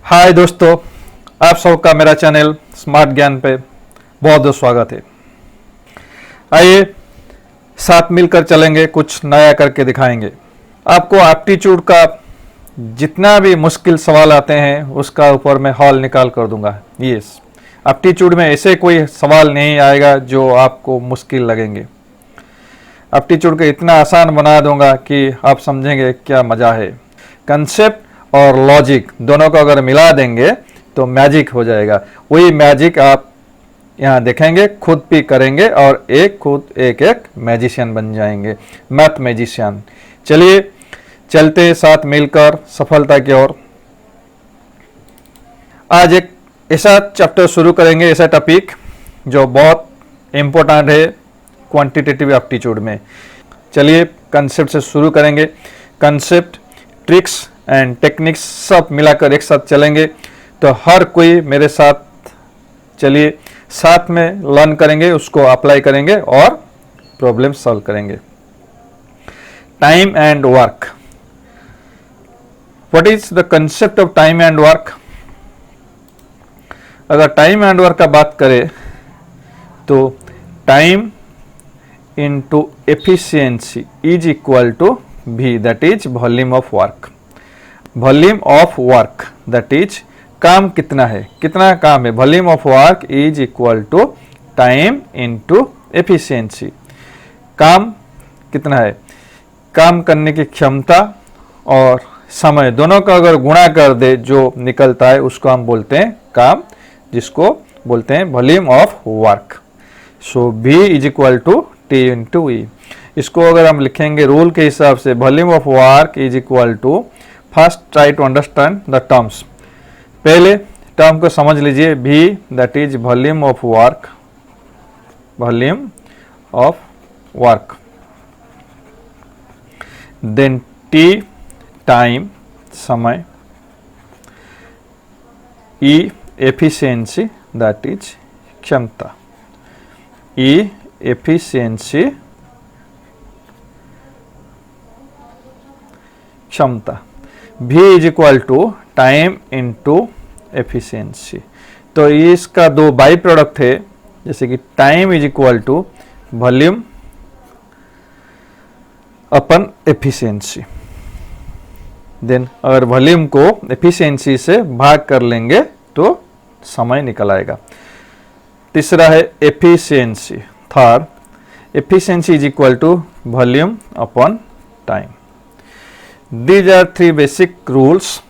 हाय दोस्तों, आप सबका मेरा चैनल स्मार्ट ज्ञान पे बहुत बहुत स्वागत है। आइए साथ मिलकर चलेंगे, कुछ नया करके दिखाएंगे। आपको एप्टीट्यूड का जितना भी मुश्किल सवाल आते हैं उसका ऊपर मैं हल निकाल कर दूंगा। यस, एप्टीट्यूड में ऐसे कोई सवाल नहीं आएगा जो आपको मुश्किल लगेंगे। एप्टीट्यूड को इतना आसान बना दूंगा कि आप समझेंगे क्या मजा है। कंसेप्ट और लॉजिक दोनों को अगर मिला देंगे तो मैजिक हो जाएगा। वही मैजिक आप यहाँ देखेंगे, खुद भी करेंगे और खुद एक मैजिशियन बन जाएंगे, मैथ मैजिशियन। चलिए चलते साथ मिलकर सफलता की ओर। आज एक ऐसा चैप्टर शुरू करेंगे, ऐसा टॉपिक जो बहुत इंपॉर्टेंट है क्वांटिटेटिव एप्टीट्यूड में। चलिए कंसेप्ट से शुरू करेंगे। कंसेप्ट, ट्रिक्स एंड टेक्निक्स सब मिलाकर एक साथ चलेंगे, तो हर कोई मेरे साथ चलिए साथ में लर्न करेंगे, उसको अप्लाई करेंगे और प्रॉब्लम सॉल्व करेंगे। Time and work. What is the concept of time and work? अगर टाइम एंड वर्क का बात करें तो time into efficiency is equal to V, that is volume of work. Volume of work that is काम कितना है, कितना काम है। Volume of work is equal to time into efficiency. काम कितना है, काम करने की क्षमता और समय दोनों का अगर गुणा कर दे जो निकलता है उसको हम बोलते हैं काम, जिसको बोलते हैं volume of work. So V is equal to T into E। इसको अगर हम लिखेंगे रूल के हिसाब से, volume of work is equal to, first try to understand the terms. पहले टर्म को समझ लीजिए, V that is volume of work, volume of work, then T time समय, E एफिशिएंसी दैट इज क्षमता, E एफिशिएंसी क्षमता। V is equal to time into efficiency. तो इसका दो बाई प्रोडक्ट है, जैसे कि time is equal to volume upon efficiency. Then अगर वॉल्यूम को एफिशिएंसी से भाग कर लेंगे तो समय निकल आएगा। तीसरा है efficiency. Third, efficiency is equal to volume upon time. These are three basic rules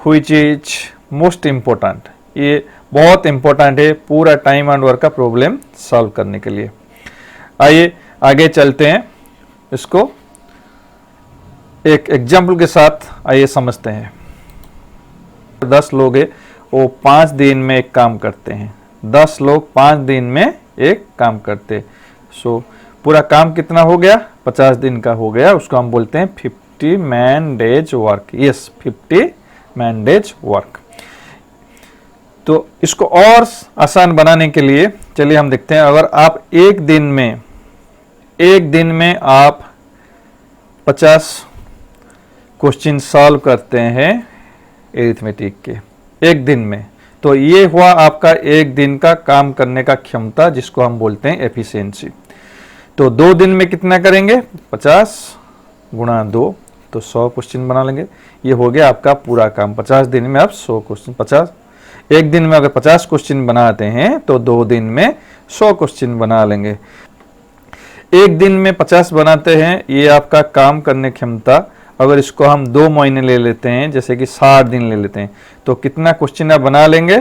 which is most important। ये बहुत इंपॉर्टेंट है पूरा टाइम एंड वर्क का प्रॉब्लम सॉल्व करने के लिए। आइए आगे चलते हैं, इसको एक एग्जाम्पल के साथ आइए समझते हैं। 10 लोग हैं, वो 5 दिन में एक काम करते हैं। 10 लोग 5 दिन में एक काम करते हैं। सो पूरा काम कितना हो गया, 50 दिन का हो गया। उसको हम बोलते हैं 50 man days work. Yes, 50 man days work. तो इसको और आसान बनाने के लिए चलिए हम देखते हैं, अगर आप एक दिन में आप 50 क्वेश्चन सॉल्व करते हैं एरिथमेटिक के एक दिन में, तो ये हुआ आपका एक दिन का काम करने का क्षमता, जिसको हम बोलते हैं एफिशिएंसी। तो 2 दिन में कितना करेंगे, 50 गुणा 2, तो 100 क्वेश्चन बना लेंगे। ये हो गया आपका पूरा काम। 50 दिन में आप 100 क्वेश्चन, 50 एक दिन में अगर 50 क्वेश्चन बनाते हैं तो 2 दिन में 100 क्वेश्चन बना लेंगे। एक दिन में 50 बनाते हैं, ये आपका काम करने क्षमता। अगर इसको हम 2 महीने ले लेते हैं, जैसे कि 60 दिन ले लेते हैं, तो कितना क्वेश्चन आप बना लेंगे,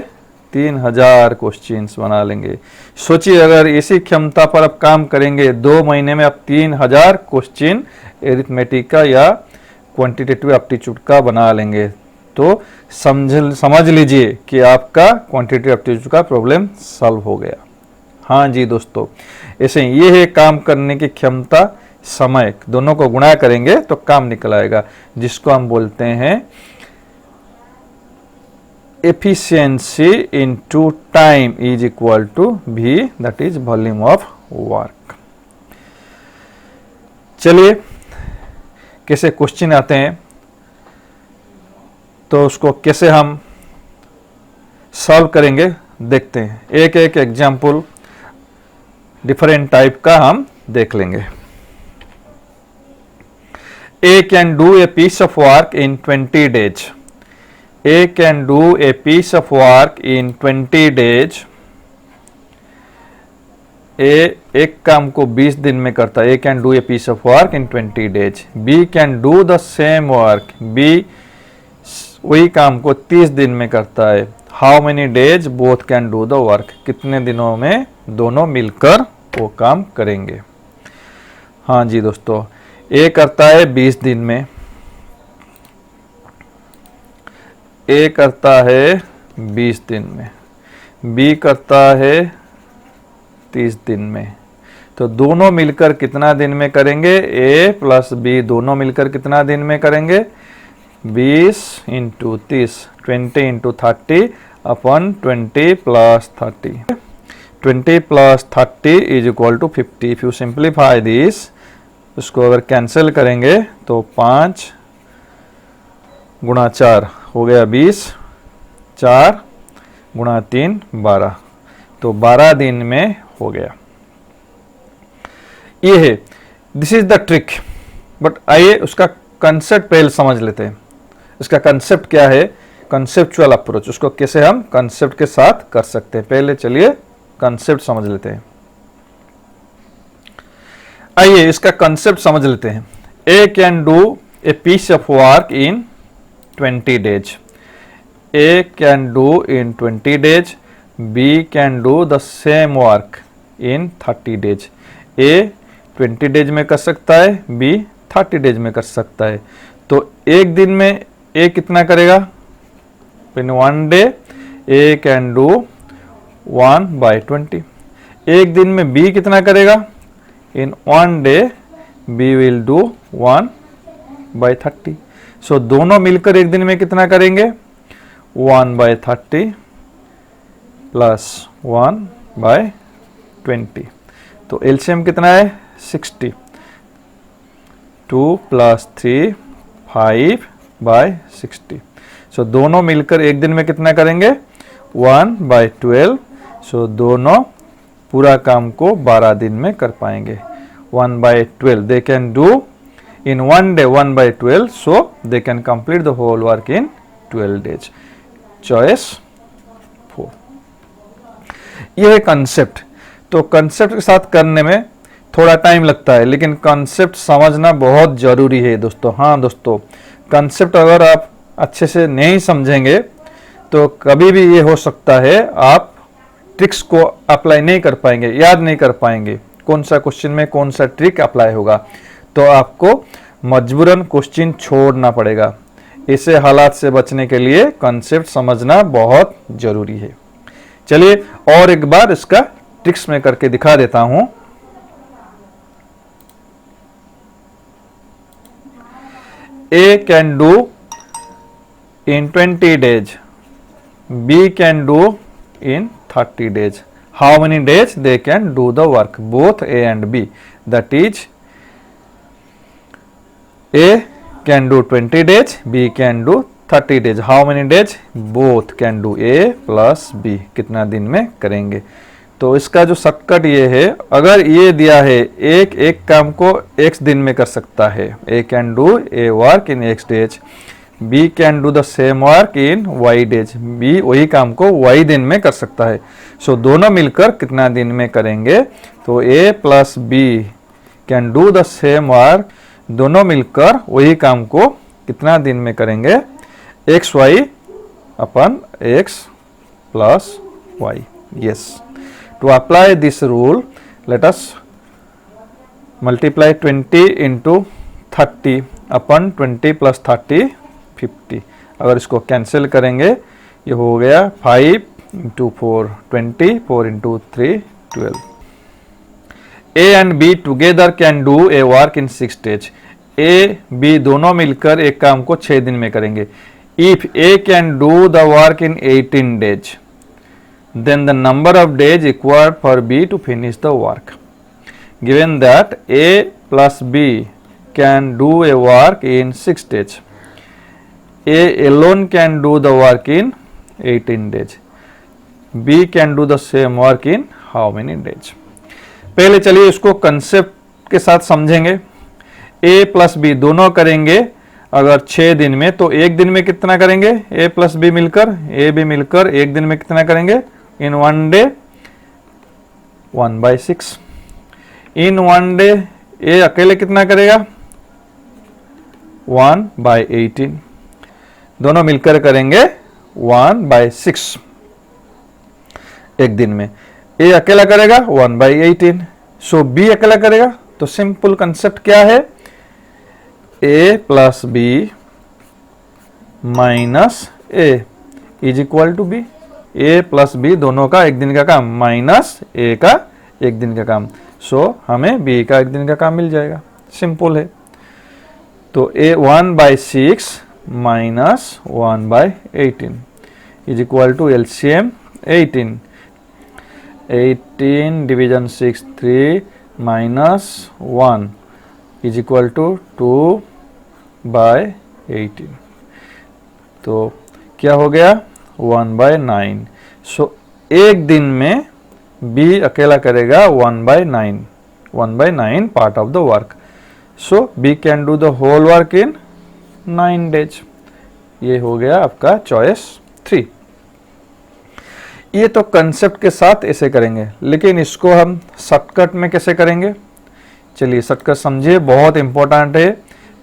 3000 क्वेश्चन बना लेंगे। सोचिए अगर इसी क्षमता पर आप काम करेंगे 2 महीने में आप 3000 क्वेश्चन एरिथमेटिक का या क्वांटिटेटिव एप्टीट्यूड का बना लेंगे, तो समझ लीजिए कि आपका क्वांटिटेटिव एप्टीट्यूड का प्रॉब्लम सॉल्व हो गया। हाँ जी दोस्तों, ऐसे ये है काम करने की क्षमता, समय, दोनों को गुणा करेंगे तो काम निकल आएगा, जिसको हम बोलते हैं efficiency into time is equal to V, that is volume of work. चलिए कैसे क्वेश्चन आते हैं तो उसको कैसे हम सॉल्व करेंगे, देखते हैं एक एक एग्जाम्पल डिफरेंट टाइप का हम देख लेंगे। A can do a piece of work in 20 days. A can do a piece of work in 20 days. A एक काम को 20 दिन में करता है। A can do a piece of work in 20 days. B can do the same work. B वही काम को 30 दिन में करता है। How many days both can do the work? कितने दिनों में दोनों मिलकर वो काम करेंगे? हाँ जी दोस्तों, A करता है 20 दिन में, A करता है 20 दिन में, B करता है 30 दिन में। तो दोनों मिलकर कितना दिन में करेंगे? A प्लस B दोनों मिलकर कितना दिन में करेंगे? 20 into 30, 20 into 30 upon 20 plus 30। 20 plus 30 is equal to 50। If you simplify this, इसको अगर कैंसिल करेंगे तो 5 गुणा 4 हो गया 20, 4 गुणा 3 12, तो 12 दिन में हो गया। ये है, this is the trick. But आइए उसका कंसेप्ट पहले समझ लेते हैं। इसका कंसेप्ट क्या है, कंसेप्चुअल अप्रोच, उसको कैसे हम कंसेप्ट के साथ कर सकते हैं। पहले चलिए कंसेप्ट समझ लेते हैं। आइए इसका कंसेप्ट समझ लेते हैं। A can do a piece of work in 20 days. A can do in 20 days. B can do the same work in 30 days. A 20 days में कर सकता है, B 30 डेज में कर सकता है। तो एक दिन में A कितना करेगा? इन 1 डे A कैन डू 1/20। एक दिन में B कितना करेगा? In 1 day B will do 1/30। सो दोनों मिलकर एक दिन में कितना करेंगे? 1/30 प्लस 1/20। तो एलसीएम कितना है? 60। 2 प्लस 3 5/60। सो दोनों मिलकर एक दिन में कितना करेंगे? 1/12। सो दोनों पूरा काम को 12 दिन में कर पाएंगे। 1/12 they can do in 1 day 1/12, so they can complete the whole work in 12 days. Choice 4। यह है कंसेप्ट। तो कंसेप्ट के साथ करने में थोड़ा टाइम लगता है, लेकिन कंसेप्ट समझना बहुत जरूरी है दोस्तों। हाँ दोस्तों, कंसेप्ट अगर आप अच्छे से नहीं समझेंगे तो कभी भी ये हो सकता है आप ट्रिक्स को अप्लाई नहीं कर पाएंगे, याद नहीं कर पाएंगे कौन सा क्वेश्चन में कौन सा ट्रिक अप्लाई होगा। तो आपको मजबूरन क्वेश्चन छोड़ना पड़ेगा। ऐसे हालात से बचने के लिए कॉन्सेप्ट समझना बहुत जरूरी है। चलिए और एक बार इसका ट्रिक्स में करके दिखा देता हूं। A can do in 20 days, B can do in 30 days. How many days they can do the work? Both A and B. That is, A can do 20 days, B can do 30 days. How many days? Both can do, A plus B. कितना दिन में करेंगे? तो इसका जो shortcut ये है, अगर ये दिया है एक काम को x दिन में कर सकता है, A can do a work in x days, B can do the same work in y days, B वही काम को y दिन में कर सकता है। सो दोनों मिलकर कितना दिन में करेंगे? तो A plus B can do the same work, दोनों मिलकर वही काम को कितना दिन में करेंगे? x y upon x plus y। Yes. To apply this rule, let us multiply 20 into 30 upon 20 plus 30 50। अगर इसको कैंसिल करेंगे ये हो गया 5 into 4 20, 4 into 3 12। A and B together can do a work in 6 days। A B दोनों मिलकर एक काम को 6 दिन में करेंगे। If A can do the work in 18 days, then the number of days required for B to finish the work. Given that A plus B can do a work in 6 days, A alone can do the work in 18 days. B can do the same work in how many days. पहले चलिए इसको concept के साथ समझेंगे। ए plus B दोनों करेंगे अगर 6 दिन में, तो एक दिन में कितना करेंगे? ए प्लस बी मिलकर, ए बी मिलकर एक दिन में कितना करेंगे? In one day 1/6। In one day A अकेले कितना करेगा? 1/18। दोनों मिलकर करेंगे 1/6 एक दिन में। ए अकेला करेगा 1/18। सो बी अकेला करेगा। तो सिंपल कंसेप्ट क्या है? A plus B minus A is equal to B. A plus B दोनों का एक दिन का काम माइनस ए का एक दिन का काम। सो हमें बी का एक दिन का काम मिल जाएगा। सिंपल है। तो A 1/6 minus 1/18 is equal to LCM 18। 18 division 6 3 minus 1 is equal to 2/18। तो क्या हो गया? 1/9। सो एक दिन में बी अकेला करेगा 1/9 part of the work. So B can do the whole work in 9 days. ये हो गया आपका चॉइस 3। ये तो कंसेप्ट के साथ ऐसे करेंगे, लेकिन इसको हम शॉर्टकट में कैसे करेंगे? चलिए शॉर्टकट समझिए, बहुत इंपॉर्टेंट है।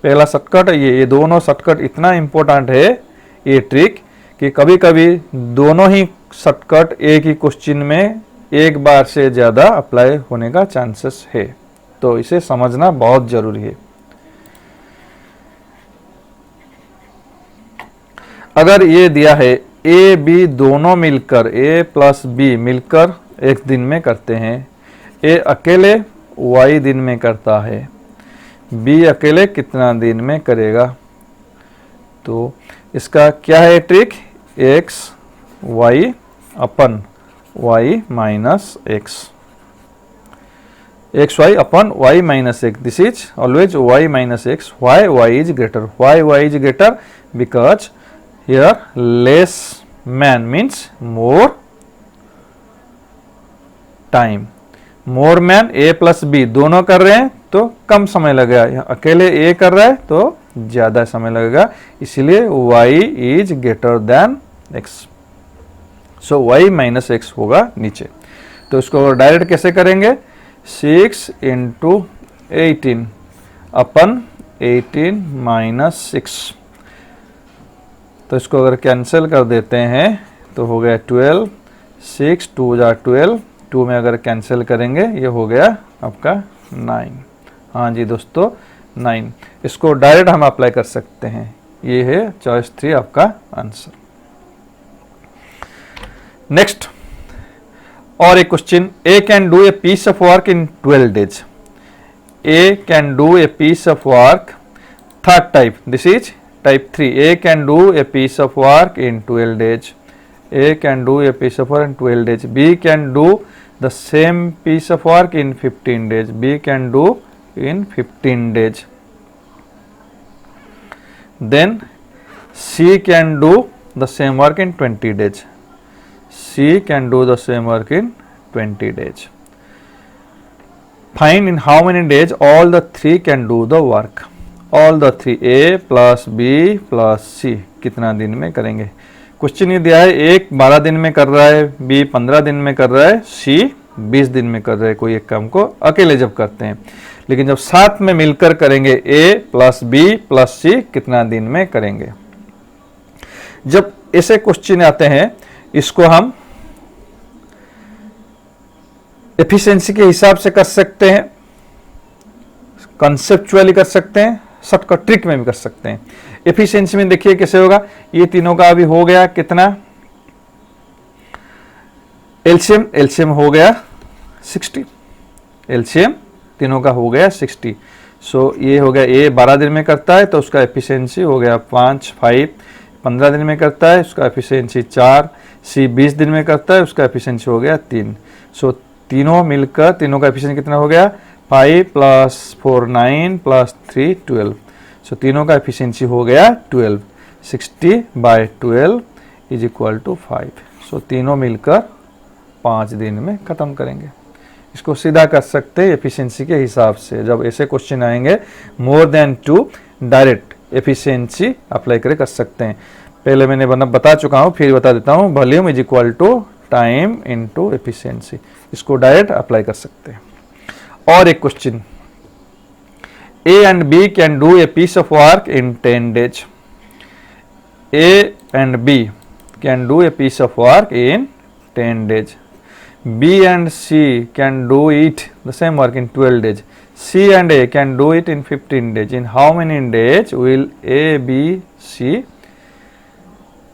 पहला शॉर्टकट ये दोनों शॉर्टकट इतना इंपॉर्टेंट है ये ट्रिक कि कभी कभी दोनों ही शॉर्टकट एक ही क्वेश्चन में एक बार से ज़्यादा अप्लाई होने का चांसेस है। तो इसे समझना बहुत जरूरी है। अगर ये दिया है ए बी दोनों मिलकर, ए प्लस बी मिलकर एक दिन में करते हैं, ए अकेले वाई दिन में करता है, बी अकेले कितना दिन में करेगा? तो इसका क्या है trick? X y upon y minus x, x y upon y minus x. This is always y minus x. Y y is greater, y y is greater because here less man means more time। more man a plus b दोनों कर रहे हैं तो कम समय लगेगा, अकेले a कर रहा है तो ज्यादा समय लगेगा, इसलिए y is greater than x। so y minus x होगा नीचे। तो इसको डायरेक्ट कैसे करेंगे? 6 × 18 अपन 18 माइनस 6। तो इसको अगर कैंसिल कर देते हैं तो हो गया 12, 6 2 जा 12, 2 में अगर कैंसिल करेंगे ये हो गया आपका 9। हाँ जी दोस्तों 9। इसको डायरेक्ट हम अप्लाई कर सकते हैं। ये है चॉइस 3 आपका आंसर। नेक्स्ट और एक question, A can do a piece of work in 12 days. A can do a piece of work, third type, this is type 3। A can do a piece of work in 12 days। A can do a piece of work in 12 days। B can do the same piece of work in 15 days। B can do in 15 days। Then C can do the same work in 20 days। C can do the same work in 20 days। Find in how many days all the three can do the work। All the 3 A plus B plus C कितना दिन में करेंगे? Question ये दिया है, एक 12 दिन में कर रहा है, बी 15 दिन में कर रहा है, सी 20 दिन में कर रहा है। कोई एक काम को अकेले जब करते हैं, लेकिन जब साथ में मिलकर करेंगे ए प्लस बी प्लस सी कितना दिन में करेंगे? जब ऐसे क्वेश्चन आते हैं इसको हम एफिशिएंसी के हिसाब से कर सकते हैं, कंसेप्चुअली कर सकते हैं, शॉर्टकट ट्रिक में भी कर सकते हैं। एफिशिएंसी में देखिए कैसे होगा। ये तीनों का अभी हो गया कितना? एलसीएम, एलसीएम हो गया 60। एलसीएम तीनों का हो गया 60। सो ये हो गया ए 12 दिन में करता है तो उसका एफिशिएंसी हो गया 5। 15 दिन में करता है उसका एफिशिएंसी 4। सी 20 दिन में करता है उसका एफिशिएंसी हो गया 3। सो तीनों मिलकर तीनों का एफिशिएंसी कितना हो गया? 5 + 4 9 + 3 12। सो तीनों का एफिशिएंसी हो गया 12। 60/12 इज इक्वल टू 5। सो तीनों मिलकर 5 दिन में ख़त्म करेंगे। इसको सीधा कर सकते हैं एफिशिएंसी के हिसाब से। जब ऐसे क्वेश्चन आएंगे more than 2, direct efficiency apply कर सकते हैं। पहले मैंने बता चुका हूँ, फिर बता देता हूँ। Volume is equal to time into efficiency, इसको डायरेक्ट अप्लाई कर सकते हैं। और एक question, A and B can do a piece of work in 10 days. A and B can do a piece of work in 10 days. B and C can do it the same work in 12 days. C and A can do it in 15 days. In how many days will A, B, C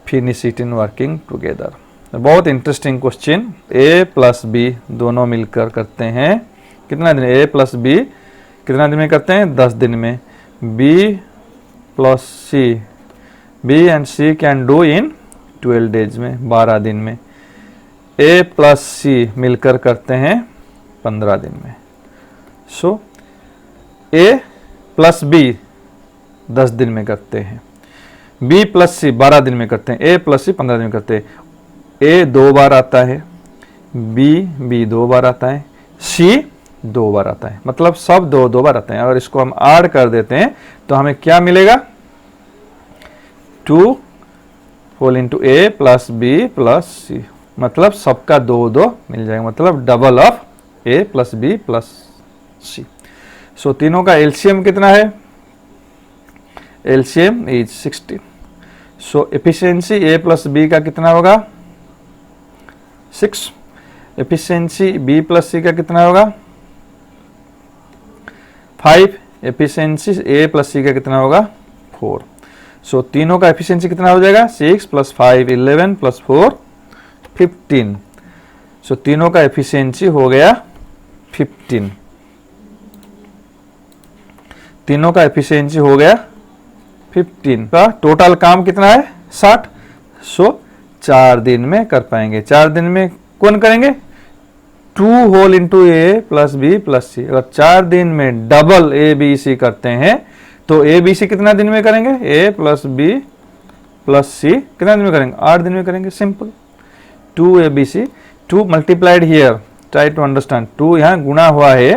finish it in working together? बहुत interesting question. A plus B दोनों मिलकर करते हैं कितना दिन? A plus B कितना दिन में करते हैं? 10 दिन में। B plus C, B and C can do in 12 days में, 12 दिन में। A प्लस C मिलकर करते हैं 15 दिन में। सो A प्लस B 10 दिन में करते हैं, B प्लस C 12 दिन में करते हैं, A प्लस C 15 दिन में करते हैं। A 2 बार आता है, B 2 बार आता है, C 2 बार आता है, मतलब सब 2 बार आते हैं। अगर इसको हम ऐड कर देते हैं तो हमें क्या मिलेगा? 2 whole into A plus B plus C, मतलब सबका 2 मिल जाएगा, मतलब double of A plus B plus C। So तीनों का एलसीएम कितना है? LCM is 16। So efficiency A plus B का कितना होगा? 6। एफिशिएंसी B प्लस C का कितना होगा? 5। एफिशिएंसी A प्लस C का कितना होगा? 4। सो तीनों का एफिशिएंसी कितना हो जाएगा? 6 प्लस 5 11 प्लस 4 15। सो तीनों का एफिशिएंसी हो गया 15। तीनों का एफिशिएंसी हो गया 15 का टोटल काम कितना है? 60। सो 4 दिन में कर पाएंगे। 4 दिन में कौन करेंगे? 2 whole into A plus B plus C। अगर 4 दिन में डबल A B C करते हैं तो A B C कितना दिन में करेंगे? A plus B plus C कितना दिन में करेंगे? 8 दिन में करेंगे। Simple. 2 A B C, 2 multiplied here, try to understand. 2 यहाँ गुणा हुआ है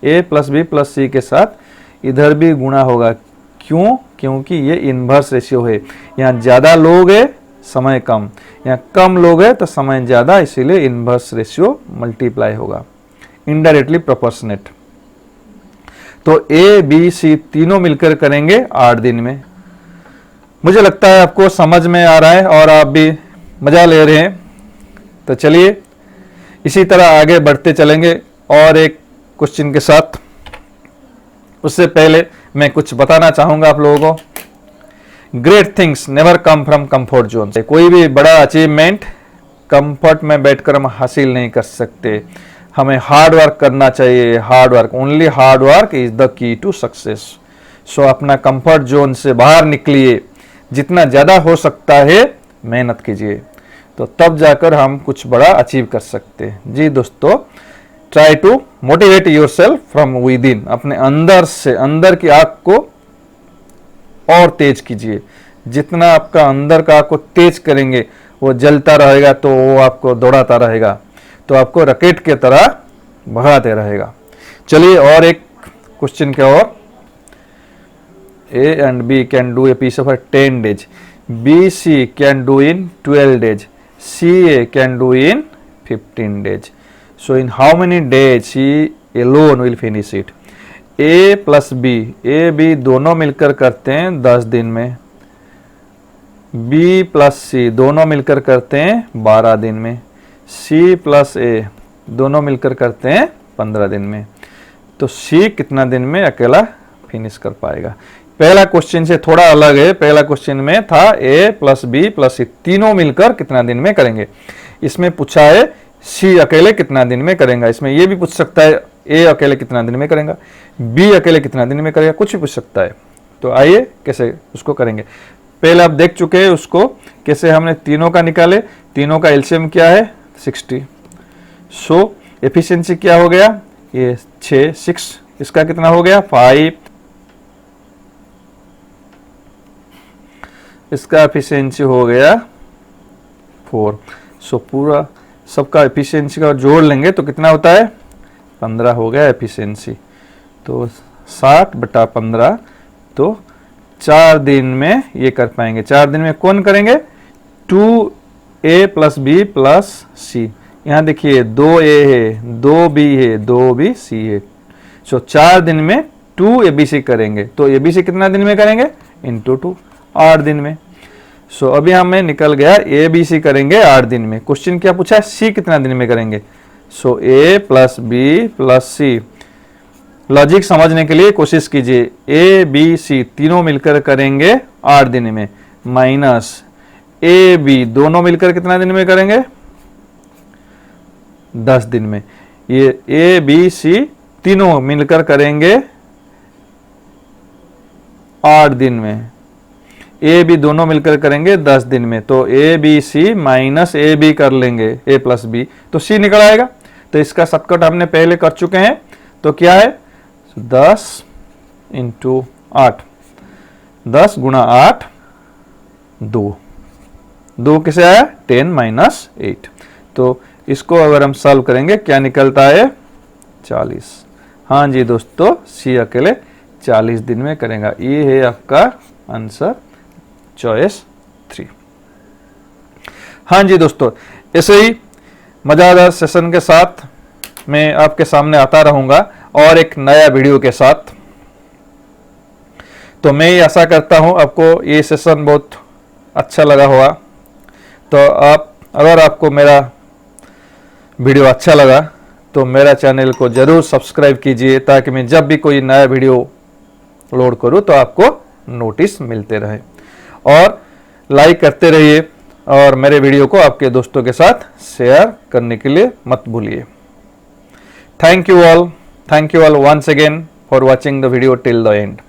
A plus B plus C के साथ, इधर भी गुणा होगा। क्यों? क्योंकि ये इनवर्स रेशियो है। यहाँ ज्यादा लोग है, समय कम, यहाँ कम लोग है तो समय ज्यादा, इसीलिए इनवर्स रेशियो मल्टीप्लाई होगा, इनडायरेक्टली प्रोपोर्शनेट। तो A B C तीनों मिलकर करेंगे 8 दिन में। मुझे लगता है आपको समझ में आ रहा है और आप भी मजा ले रहे हैं। तो चलिए इसी तरह आगे बढ़ते चलेंगे और एक क्वेश्चन के साथ। उससे पहले मैं कुछ बताना चाहूंगा आप लोगों को। Great things never come from comfort zone. कोई भी बड़ा अचीवमेंट कंफर्ट में बैठकर हम हासिल नहीं कर सकते। हमें हार्ड वर्क करना चाहिए। Hard work, only hard work is the key to success. So अपना कंफर्ट जोन से बाहर निकलिए, जितना ज्यादा हो सकता है मेहनत कीजिए, तो तब जाकर हम कुछ बड़ा अचीव कर सकते हैं। जी दोस्तों, try to motivate yourself from within. अपने अंदर से, अंदर की आग को और तेज कीजिए। जितना आपका अंदर का आग को तेज करेंगे, वो जलता रहेगा तो वो आपको दौड़ाता रहेगा, तो आपको रॉकेट के तरह भगाते रहेगा। चलिए और एक क्वेश्चन के और। A and B can do a piece of work 10 days. B C can do in 12 days. C A can do in 15 days. So in how many days she alone will finish it? A plus B, A B दोनों मिलकर करते हैं 10 दिन में। B plus C दोनों मिलकर करते हैं 12 दिन में। C प्लस A दोनों मिलकर करते हैं 15 दिन में। तो C कितना दिन में अकेला फिनिश कर पाएगा? पहला क्वेश्चन से थोड़ा अलग है। पहला क्वेश्चन में था A plus B plus C तीनों मिलकर कितना दिन में करेंगे। इसमें पूछा है C अकेले कितना दिन में करेगा। इसमें यह भी पूछ सकता है A अकेले कितना दिन में करेगा, B अकेले कितना दिन में करेगा, कुछ भी पूछ सकता है। तो आइए कैसे उसको करेंगे। पहले आप देख चुके हैं उसको कैसे हमने तीनों का निकाले। तीनों का एलसीएम क्या है? 60। सो एफिशिएंसी क्या हो गया? ये 6। इसका कितना हो गया? 5। इसका एफिशिएंसी हो गया 4। सो पूरा सबका एफिशिएंसी का जोड़ लेंगे तो कितना होता है, 15 हो गया एफिशिएंसी। तो 60/15, तो 4 दिन में ये कर पाएंगे। 4 दिन में कौन करेंगे, 2A + B + C। यहाँ देखिए 2A है, 2B है, 2B C है। सो 4 दिन में 2ABC करेंगे। तो ABC कितना दिन में करेंगे, इंटू 2, 8 दिन में। सो अभी हमें निकल गया ABC करेंगे 8 दिन में। क्वेश्चन क्या पूछा है, C कितना दिन में करेंगे। सो A + B + C। लॉजिक समझने के लिए कोशिश कीजिए। A B C तीनों मिलकर करेंगे 8 दिन में, माइनस A B दोनों मिलकर कितना दिन में करेंगे, 10 दिन में। ये A B C तीनों मिलकर करेंगे 8 दिन में, A B दोनों मिलकर करेंगे 10 दिन में। तो A B C minus A B कर लेंगे, A + B, तो C निकल आएगा। तो इसका शॉर्टकट हमने पहले कर चुके हैं। तो क्या है, 10 × 8, 10 × 8 2 कैसे आया, 10 - 8। तो इसको अगर हम सॉल्व करेंगे क्या निकलता है, 40। हाँ जी दोस्तों, सी अकेले 40 दिन में करेगा। ये है आपका आंसर, चॉइस 3। हाँ जी दोस्तों, ऐसे ही मज़ेदार सेशन के साथ मैं आपके सामने आता रहूँगा और एक नया वीडियो के साथ। तो मैं ये आशा करता हूँ आपको ये सेशन बहुत अच्छा लगा होगा। तो अगर आपको मेरा वीडियो अच्छा लगा तो मेरा चैनल को ज़रूर सब्सक्राइब कीजिए, ताकि मैं जब भी कोई नया वीडियो लोड करूँ तो आपको नोटिस मिलते रहे। और लाइक करते रहिए और मेरे वीडियो को आपके दोस्तों के साथ शेयर करने के लिए मत भूलिए। Thank you all once again for watching the video till the end.